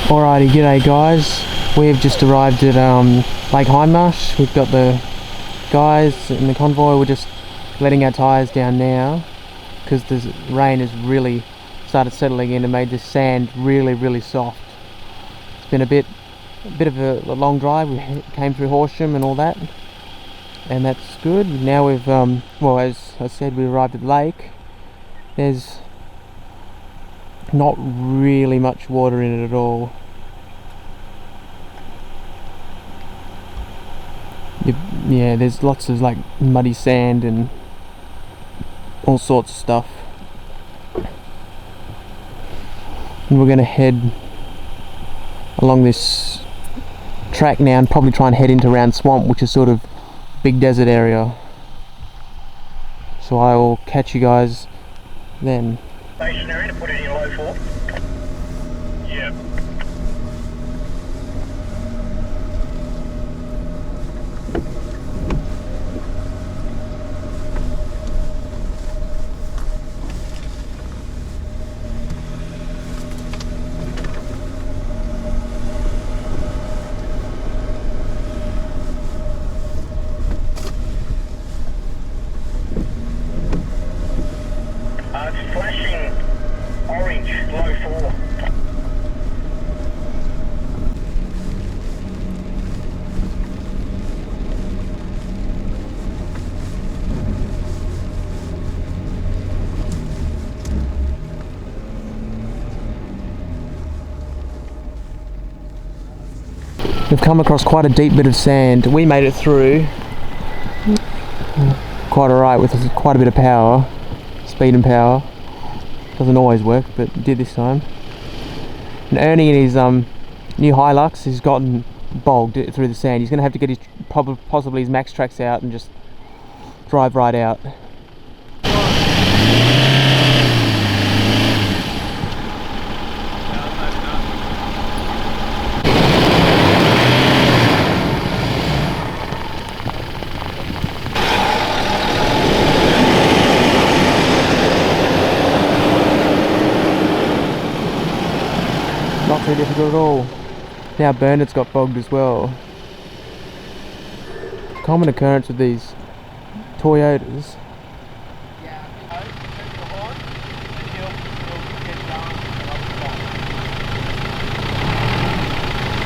Alrighty, g'day guys. We've just arrived at Lake Marsh. We've got the guys in the convoy. We're just letting our tyres down now because the rain has really started settling in and made the sand really soft. It's been a bit of a long drive. We came through Horsham and all that, and that's good. Now we've well, as I said, we arrived at the lake. There's not really much water in it at all. Yeah, there's lots of like muddy sand and all sorts of stuff. And we're going to head along this track now and probably try and head into Round Swamp, which is sort of big desert area. So I will catch you guys then. Stationary to put it in low 4. Yep. It's flashing orange, low 4. We've come across quite a deep bit of sand. We made it through quite alright with quite a bit of power, speed and power. Doesn't always work, but it did this time. And Ernie in his new Hilux has gotten bogged through the sand. He's going to have to get his possibly his max tracks out and just drive right out. Not too difficult at all. Now Bernard's got bogged as well. Common occurrence with these Toyotas.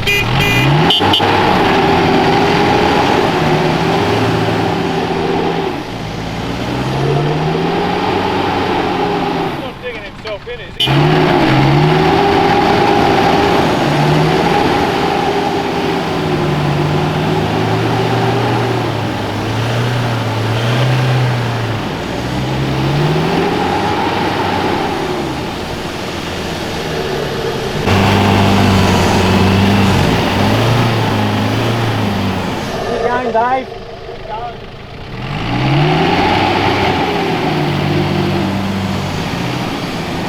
He's not digging himself in, is he? Dave.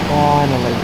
Finally.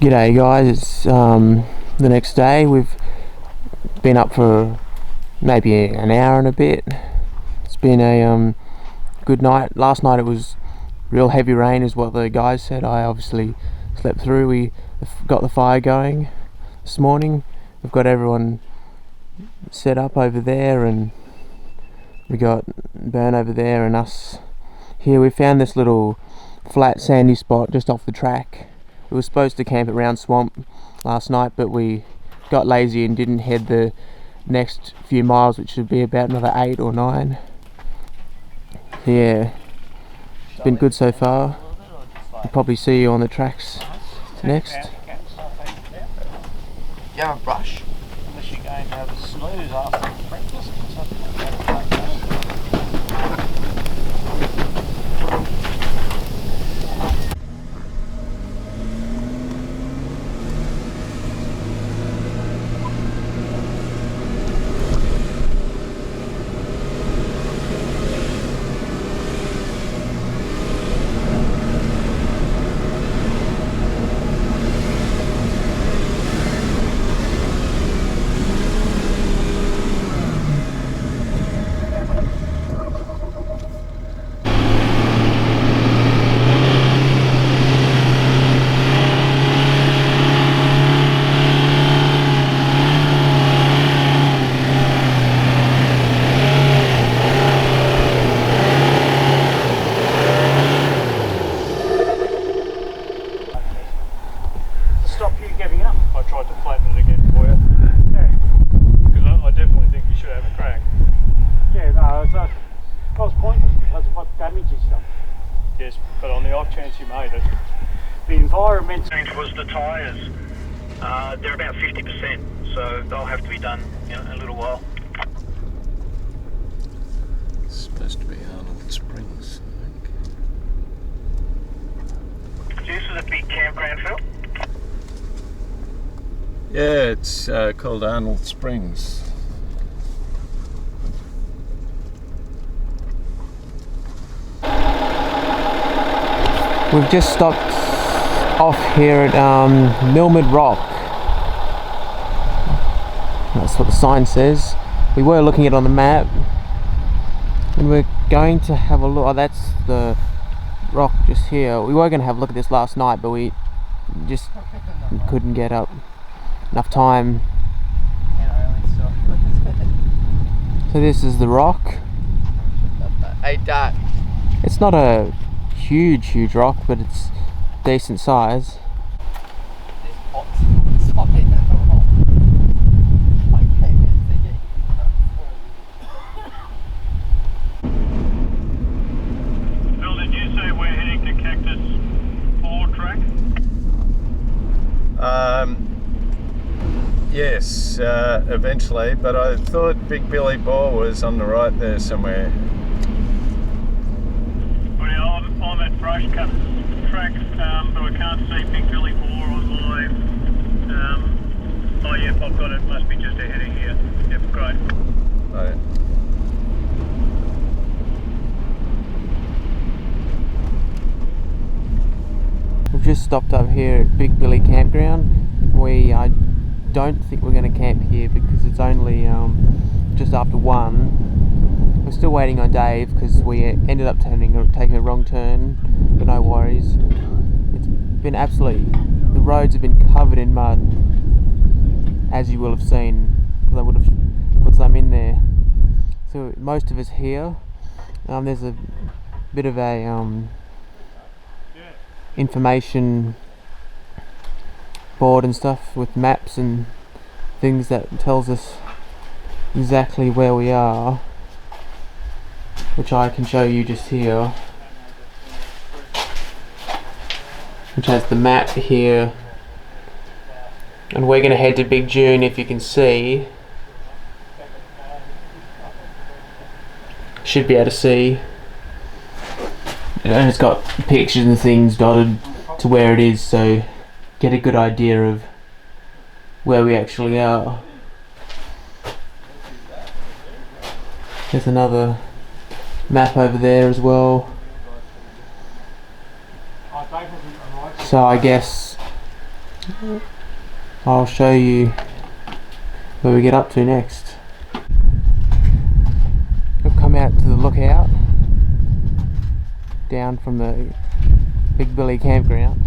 G'day guys, it's the next day. We've been up for maybe an hour and a bit. It's been a good night. Last night it was real heavy rain is what the guys said. I obviously slept through. We got the fire going this morning. We've got everyone set up over there, and we got Burn over there and us here. We found this little flat sandy spot just off the track. We were supposed to camp at Round Swamp last night, but we got lazy and didn't head the next few miles, which should be about another 8 or 9. Yeah, it's been good so far. We'll probably see you on the tracks next. Do you have a brush? Unless you're going to have a snooze after breakfast or something like that. Stop you giving up. I tried to flatten it again for you. Yeah. Because I definitely think we should have a crack. Yeah, no, that was pointless because of what damage is done. Yes, but on the off chance you made it. The environment was the tyres. They're about 50%, so they'll have to be done in a little while. It's supposed to be Arnold Springs, I think. This is a big campground, Phil. Yeah, it's called Arnold Springs. We've just stopped off here at Milmid Rock. That's what the sign says. We were looking at it on the map, and we're going to have a look. Oh, that's the rock just here. We were going to have a look at this last night, but we just couldn't get up enough time. So this is the rock. Hey, Dad. It's not a huge rock, but it's decent size. This pot's solid at all. I came in thinking. Phil, did you say we're heading to Cactus 4 track? Yes, eventually, but I thought Big Billy Boar was on the right there somewhere. Well, yeah, I'm at Brush Cut track, but I can't see Big Billy Boar on my. Oh, yep, I've got it. Must be just ahead of here. Yep, great. Right. We've just stopped up here at Big Billy Campground. I don't think we're going to camp here because it's only just after 1. We're still waiting on Dave because we ended up taking a wrong turn, but no worries. It's been the roads have been covered in mud, as you will have seen, because I would have put some in there. So most of us here, there's a bit of a information board and stuff with maps and things that tells us exactly where we are, which I can show you just here, which has the map here, and we're going to head to Big June. If you can see, should be able to see, and it's got pictures and things dotted to where it is, so get a good idea of where we actually are. There's another map over there as well. So I guess I'll show you where we get up to next. We've come out to the lookout down from the Big Billy campground.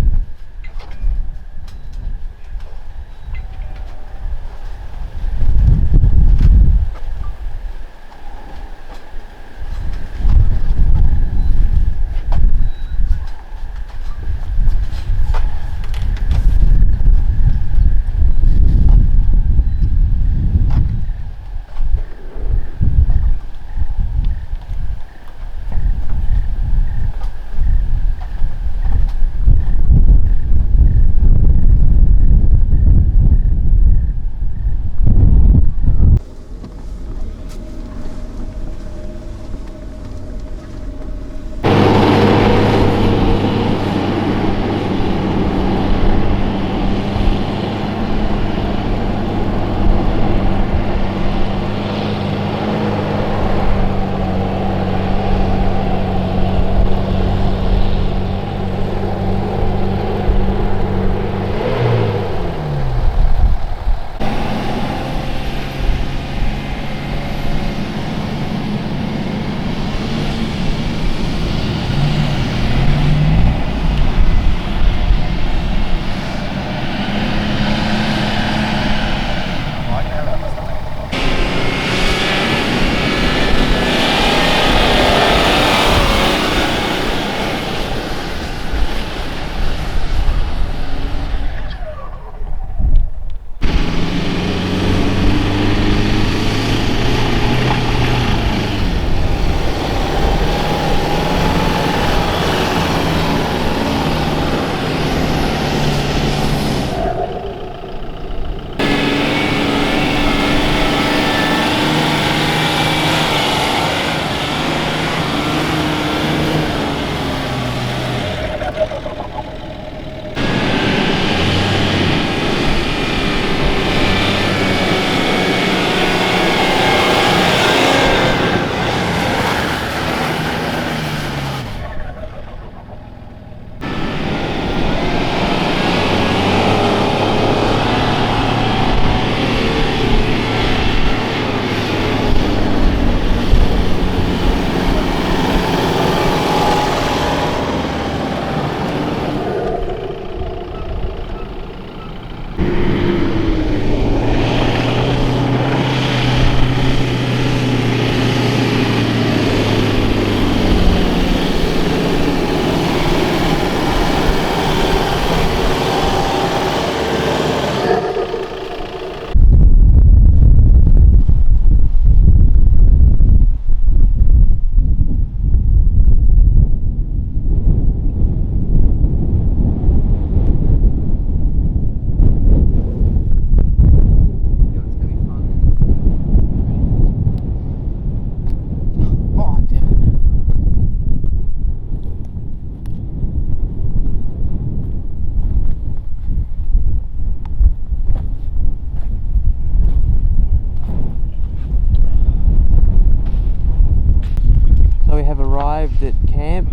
Arrived at camp.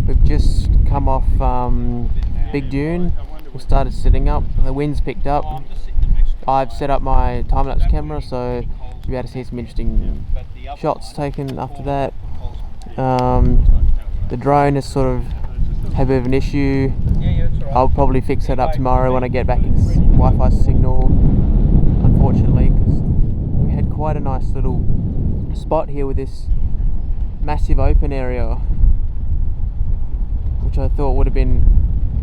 We've just come off Big Dune. We started setting up. The wind's picked up. I've set up my time-lapse camera, so you'll be able to see some interesting shots taken after that. The drone has sort of had a bit of an issue. I'll probably fix it up tomorrow when I get back its Wi-Fi signal, unfortunately, because we had quite a nice little spot here with this massive open area, which I thought would have been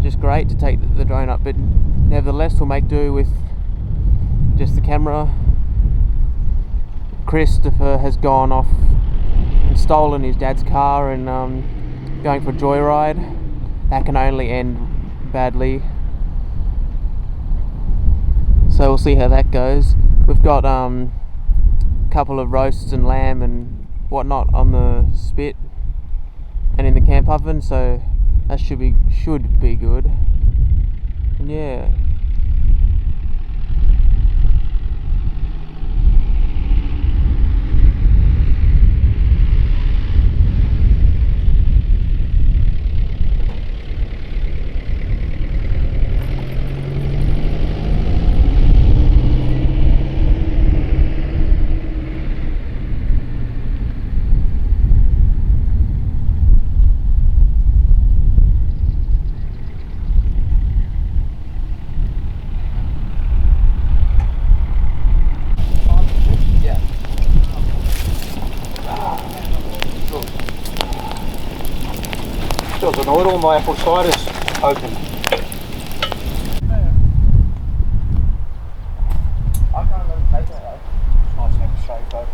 just great to take the drone up, but nevertheless we'll make do with just the camera. Christopher has gone off and stolen his dad's car and going for a joyride. That can only end badly, so we'll see how that goes. We've got a couple of roasts and lamb and whatnot on the spit and in the camp oven, so that should be good. And yeah, I was annoyed, all my apple ciders open. I can't remember taking it though. It's nice to have a shave though.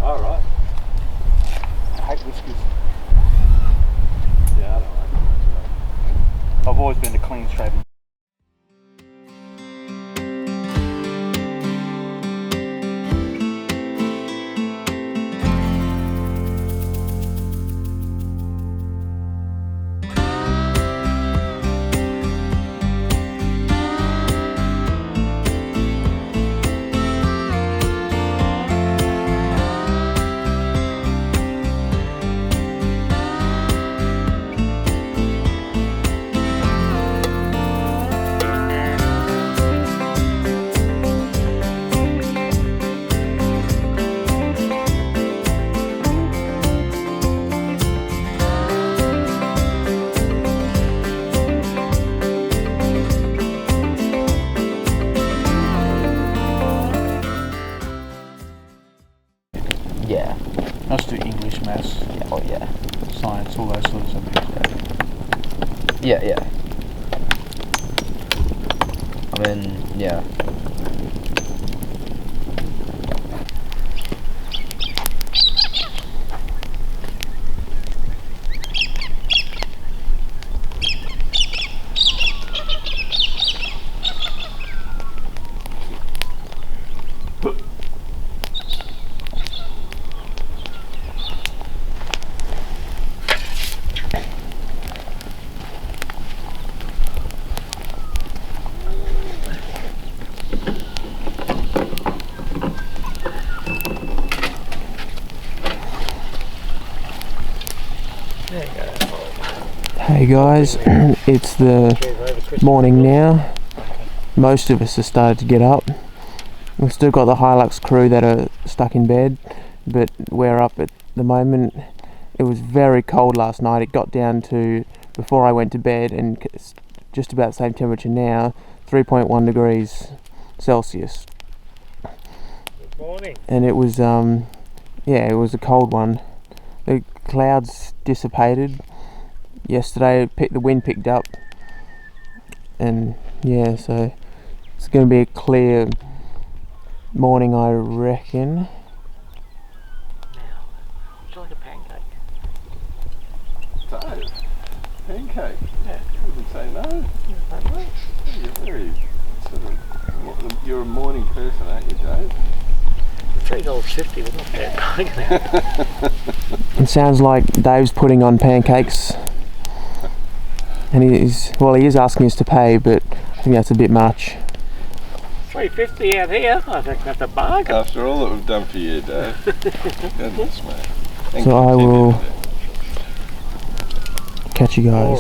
Oh, right. I hate whiskers. Yeah, I don't like it. I've always been a clean shaven. Yeah. Let's do English, maths, Yeah. Oh, yeah. science, all those sort of subjects. Yeah, yeah. I mean, yeah. Hey guys, it's the morning now. Most of us have started to get up. We've still got the Hilux crew that are stuck in bed, but we're up at the moment. It was very cold last night. It got down to, before I went to bed, and it's just about the same temperature now, 3.1 degrees Celsius. Good morning. And it was, yeah, it was a cold one. The clouds dissipated. Yesterday the wind picked up, and yeah, so it's going to be a clear morning, I reckon. Would you like a pancake? Dave, pancake? Yeah. You wouldn't say no. You're very sort of, you're a morning person, aren't you, Dave? $3.50 was not bad. It sounds like Dave's putting on pancakes, and he is asking us to pay, but I think that's a bit much. $3.50 out here. I think that's a bargain. After all that we've done for you, Dave. Goodness, mate. And So I continue will to do. catch you guys.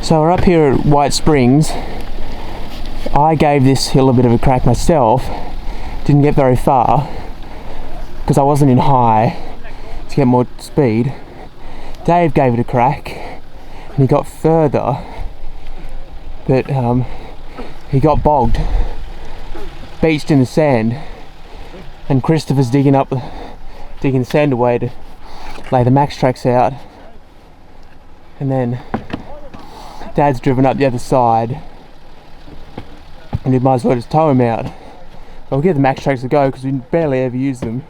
So we're up here at White Springs. I gave this hill a bit of a crack myself. Didn't get very far because I wasn't in high to get more speed. Dave gave it a crack and he got further, but he got bogged, beached in the sand, and Christopher's digging the sand away to lay the max tracks out, and then Dad's driven up the other side, and we might as well just tow him out. But we'll give the max tracks a go because we barely ever use them.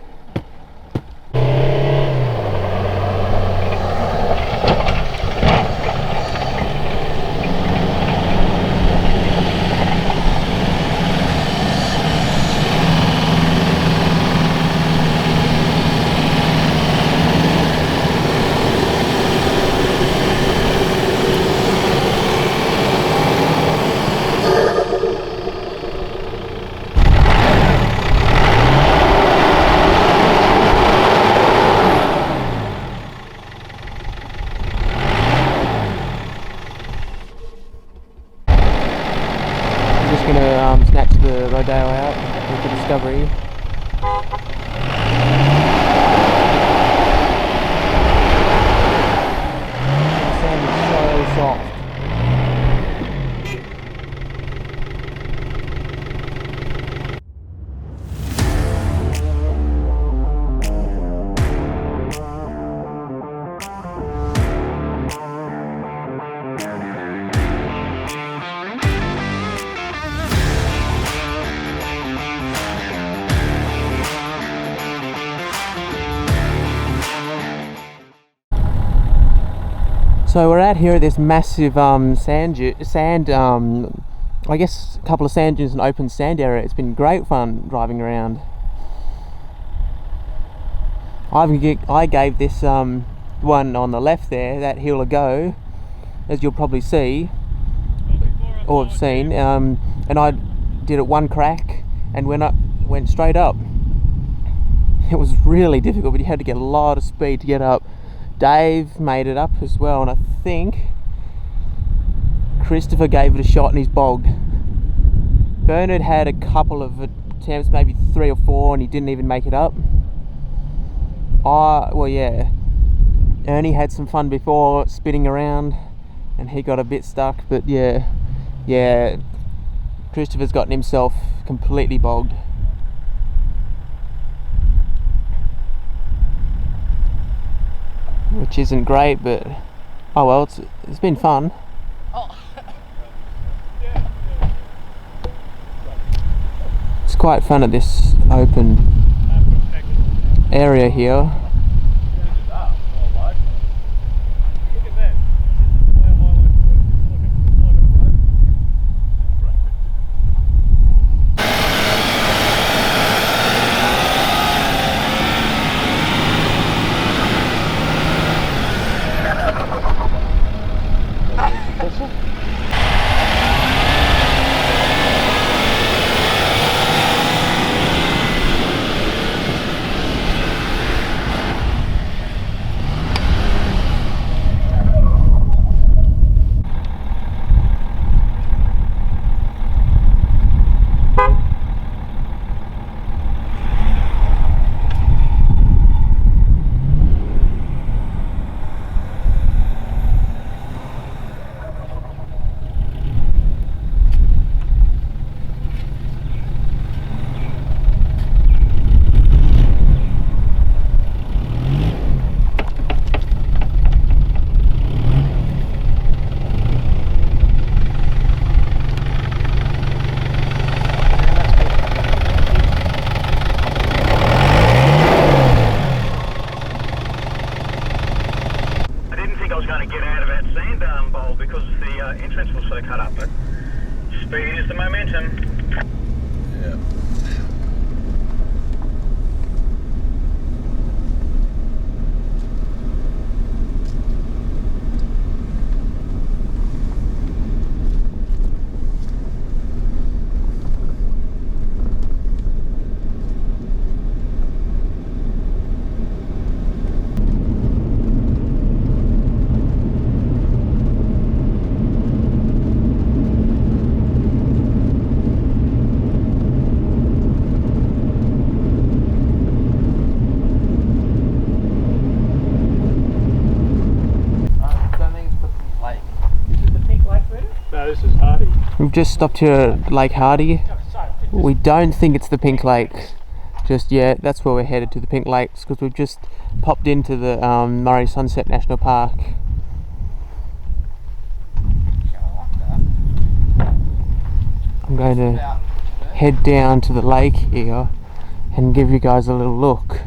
The sand is so soft. So we're out here at this massive I guess a couple of sand dunes and open sand area. It's been great fun driving around. I gave this one on the left there, that hill a go, as you'll probably see or have seen, and I did it one crack and went straight up. It was really difficult, but you had to get a lot of speed to get up. Dave made it up as well, and I think Christopher gave it a shot and he's bogged. Bernard had a couple of attempts, maybe 3 or 4, and he didn't even make it up. Well, yeah. Ernie had some fun before spinning around and he got a bit stuck, but yeah, Christopher's gotten himself completely bogged. Which isn't great, but oh well, it's been fun. Oh. It's quite fun at this open area here. We've just stopped here at Lake Hardy. We don't think it's the Pink Lake just yet. That's where we're headed, to the Pink Lakes, because we've just popped into the Murray Sunset National Park. I'm going to head down to the lake here and give you guys a little look.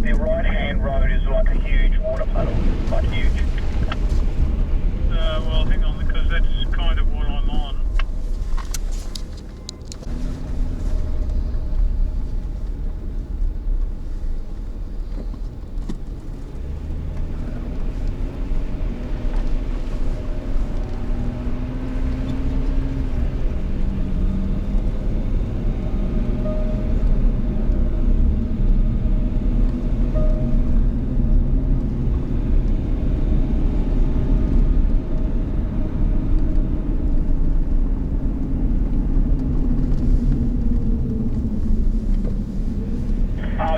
The right-hand road is like a huge water puddle, like huge. Well, hang on, because that's kind of what I'm on.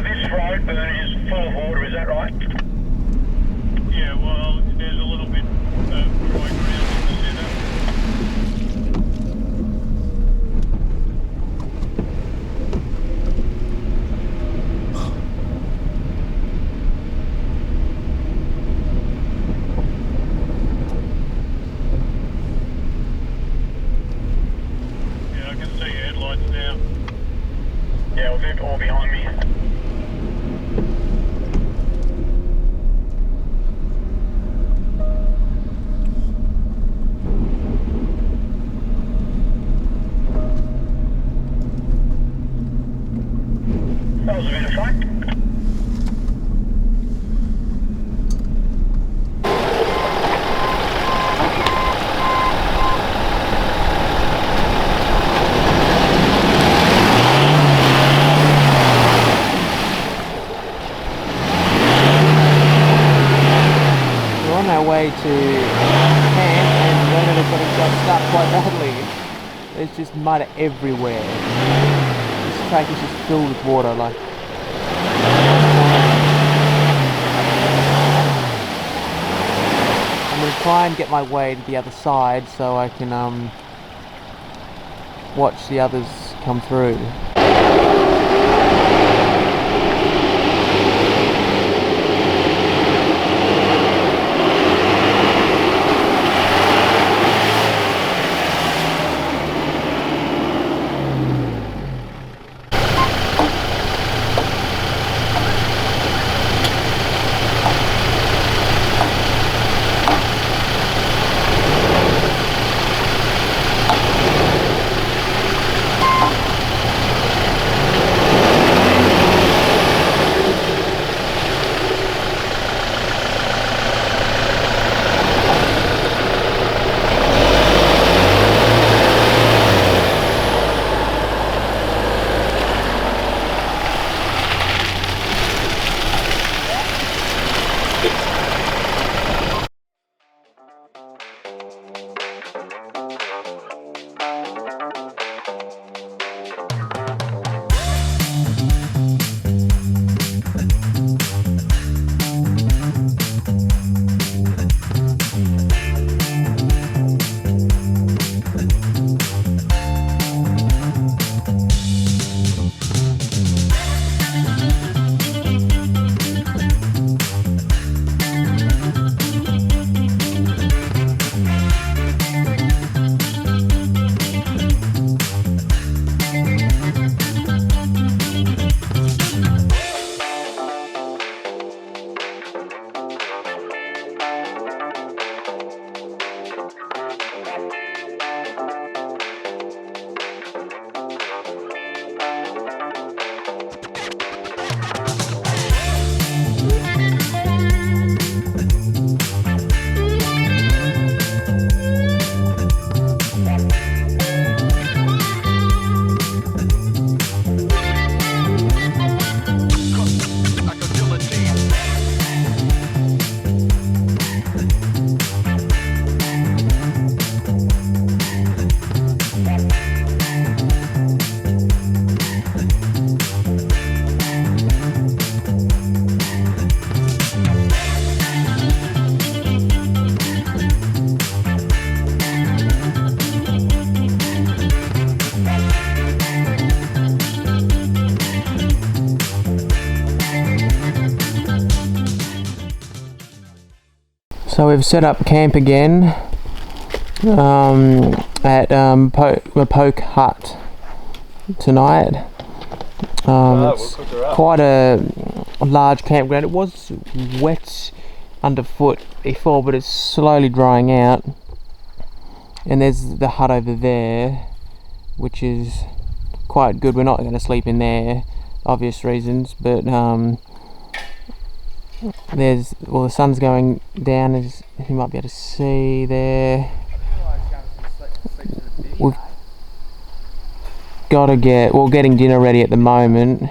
This road, Bernard, is full of water, is that right? Yeah, well, there's a little bit of dry ground in the centre. Yeah, I can see your headlights now. Yeah, well, they're all behind me. That was a bit of fun. We're on our way to camp and Leonard has got himself stuck quite badly. There's just mud everywhere. This track is just filled with water, like. I'm going to try and get my way to the other side so I can watch the others come through. So we've set up camp again at Poke Hut tonight. It's quite a large campground. It was wet underfoot before, but it's slowly drying out. And there's the hut over there, which is quite good. We're not going to sleep in there, obvious reasons, but the sun's going down, as you might be able to see there. We've got to getting dinner ready at the moment,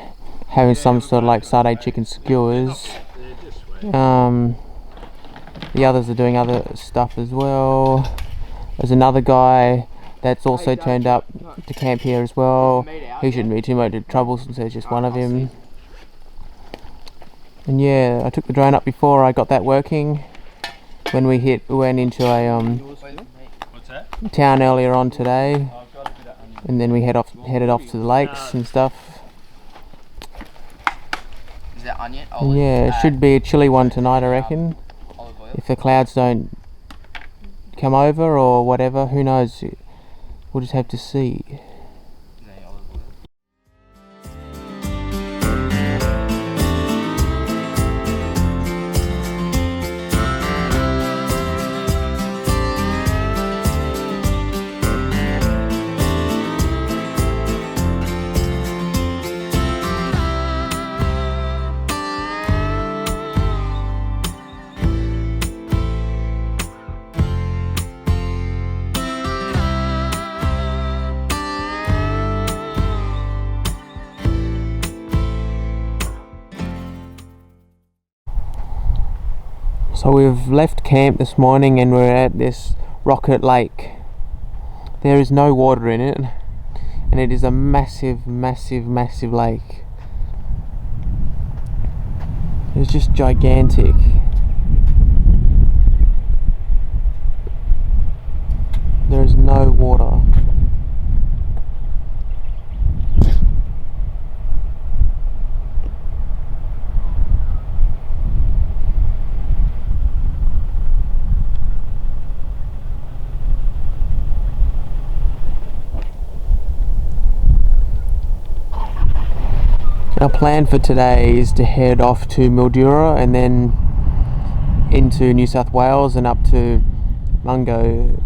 having some sort of like satay chicken skewers. The others are doing other stuff as well. There's another guy that's also turned up to camp here as well. He shouldn't be too much trouble since there's just one of him. And yeah, I took the drone up before I got that working. When we went into a town earlier on today, and then we headed off to the lakes and stuff. Is that onion? And yeah, it should be a chilly one tonight, I reckon. Olive oil. If the clouds don't come over or whatever, who knows? We'll just have to see. Is that any olive oil? So we've left camp this morning and we're at this rocket lake. There is no water in it, and it is a massive, massive, massive lake. It's just gigantic. There is no water. Our plan for today is to head off to Mildura and then into New South Wales and up to Mungo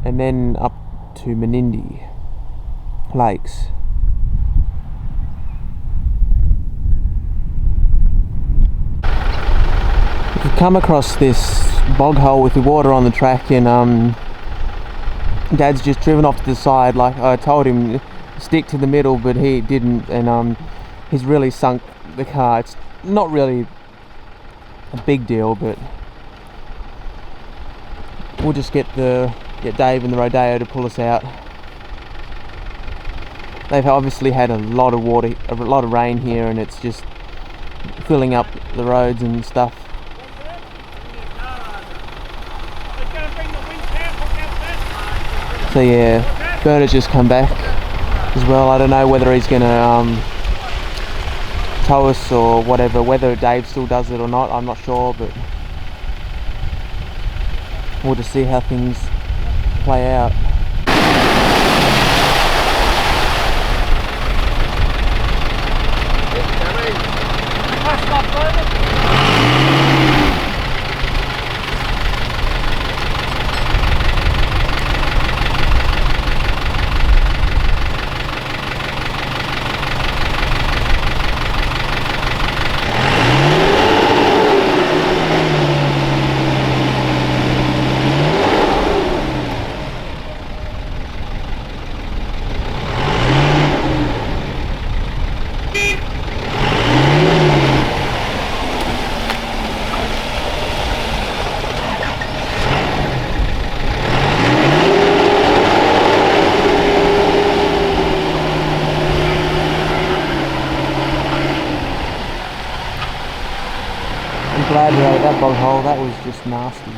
and then up to Menindee Lakes. We've come across this bog hole with the water on the track, and Dad's just driven off to the side. Like I told him, stick to the middle, but he didn't, and he's really sunk the car. It's not really a big deal, but we'll just get Dave and the Rodeo to pull us out. They've obviously had a lot of water, a lot of rain here, and it's just filling up the roads and stuff. So yeah, Bernard's just come back as well. I don't know whether he's gonna tow us or whatever, whether Dave still does it or not, I'm not sure, but we'll just see how things play out. Glad we're out of that bog hole, that was just nasty.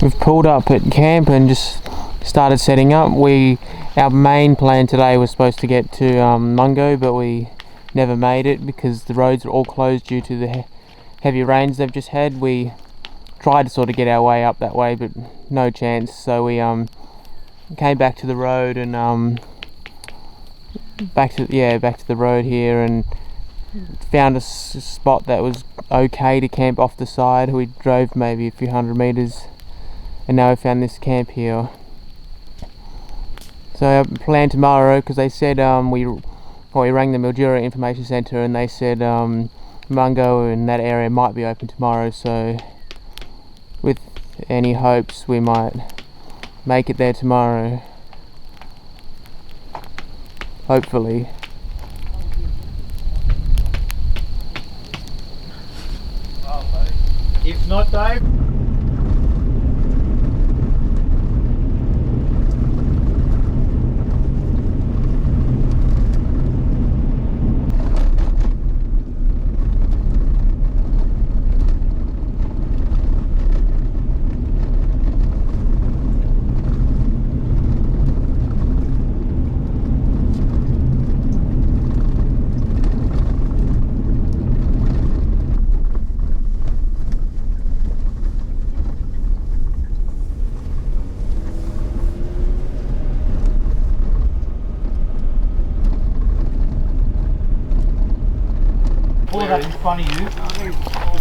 We've pulled up at camp and just started setting up. Our main plan today was supposed to get to Mungo, but we never made it because the roads were all closed due to the heavy rains they've just had. We tried to sort of get our way up that way, but no chance. So we came back to the road and back to the road here, and found a spot that was okay to camp off the side. We drove maybe a few hundred meters, and now we found this camp here. So our plan tomorrow, because they said we rang the Mildura Information Centre and they said Mungo and that area might be open tomorrow, so with any hopes we might make it there tomorrow, hopefully. If not, Dave.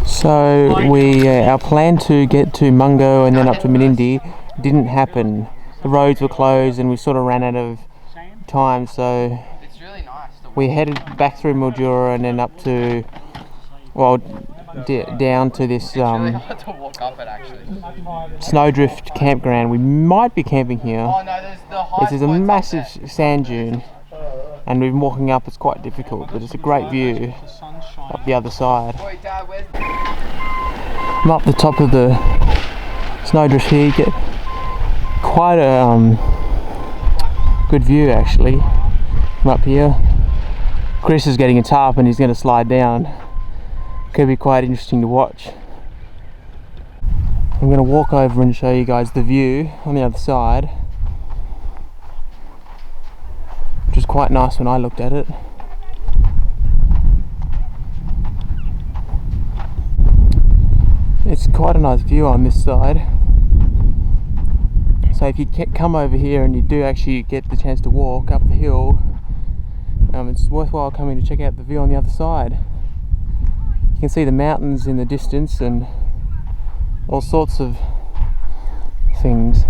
So our plan to get to Mungo and then up to Menindee didn't happen. The roads were closed and we sort of ran out of time, so It's really nice. we headed back through Mildura and then up to, well, down to this Really hard to walk up it actually. snowdrift campground. We might be camping here. Oh no, there's the highest This is a points up massive there. sand dune, and we've been walking up. It's quite difficult, but it's a great view up the other side. Wait, Dad, where's I'm up the top of the snowdrift here. You get quite a good view actually from up here. Chris is getting a tarp and he's going to slide down. Could be quite interesting to watch. I'm going to walk over and show you guys the view on the other side, which is quite nice when I looked at it. It's quite a nice view on this side. So if you come over here and you do actually get the chance to walk up the hill, it's worthwhile coming to check out the view on the other side. You can see the mountains in the distance and all sorts of things.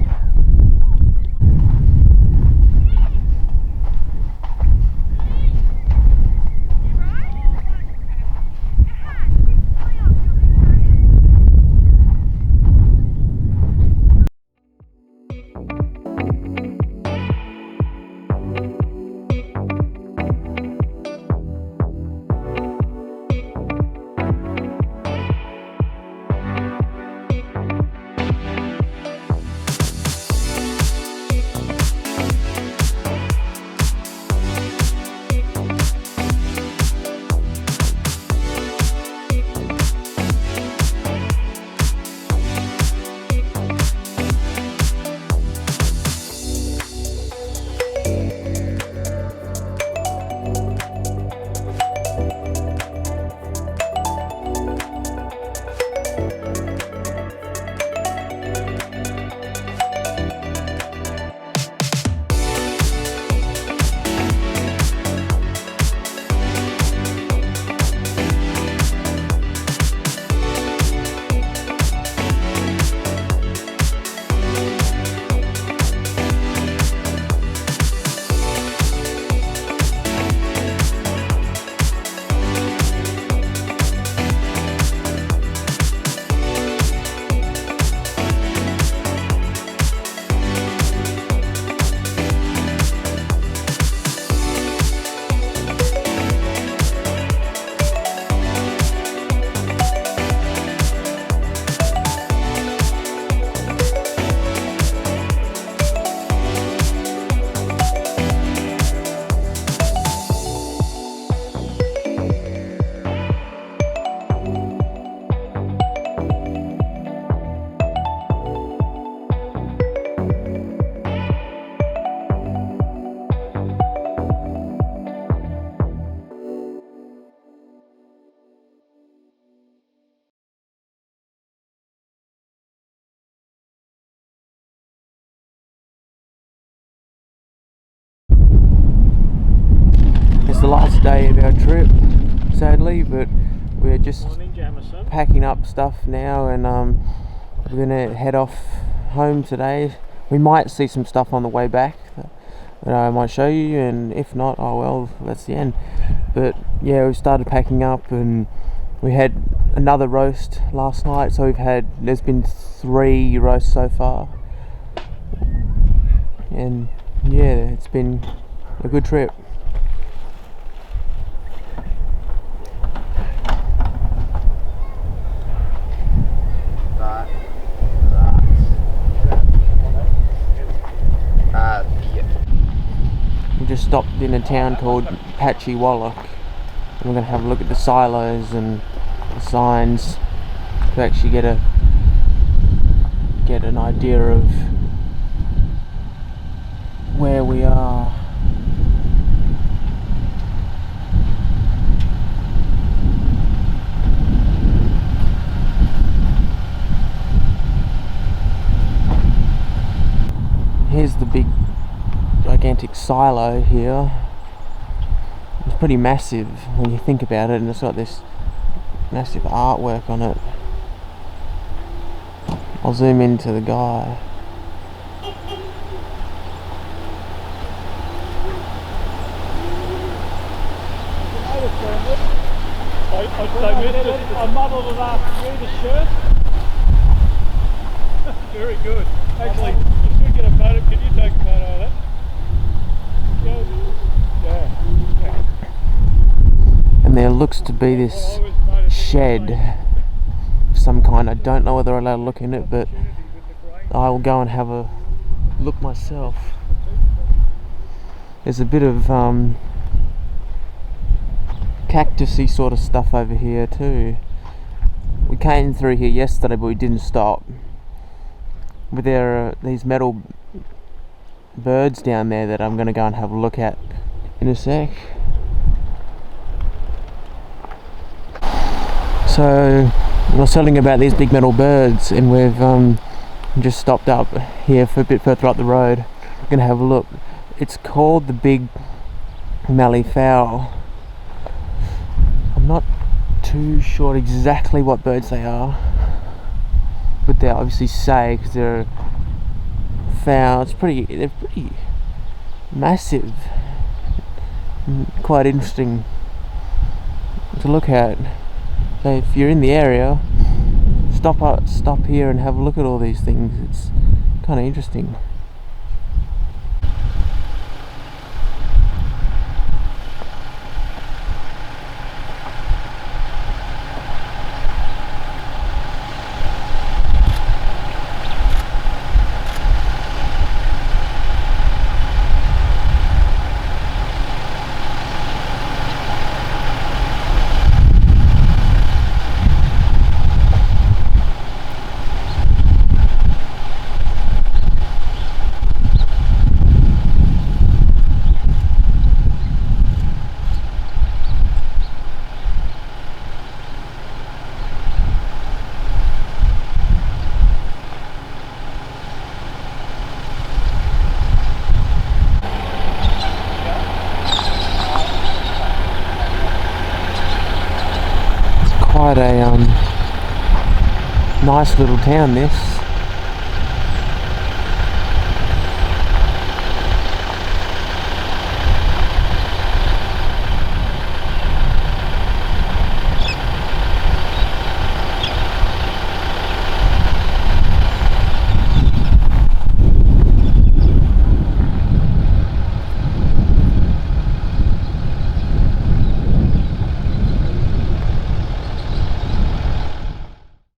last day of our trip, sadly, but we're just Morning, Jamison. packing up stuff now, and we're gonna head off home today. We might see some stuff on the way back that I might show you, and if not, oh well, that's the end. But yeah, we've started packing up, and we had another roast last night, so there's been 3 roasts so far, and yeah, it's been a good trip. We just stopped in a town called Patchy Wallach, and we're going to have a look at the silos and the signs to actually get an idea of where we are. Here's the big gigantic silo here. It's pretty massive when you think about it, and it's got this massive artwork on it. I'll zoom into the guy. I muddled it after you, the shirt. Very good. Actually, you should get a photo. Can you take a photo of that? Yeah. And there looks to be this shed of some kind. I don't know whether I'm allowed to look in it, but I will go and have a look myself. There's a bit of cactusy sort of stuff over here too. We came through here yesterday, but we didn't stop. But there are these metal birds down there that I'm going to go and have a look at in a sec. So I was telling you about these big metal birds, and we've just stopped up here for a bit further up the road. We're going to have a look. It's called the big mallee fowl. I'm not too sure exactly what birds they are, but they obviously say, because they're fowl. They're pretty massive, quite interesting to look at. So if you're in the area, stop here and have a look at all these things. It's kind of interesting. Quite a nice little town, this.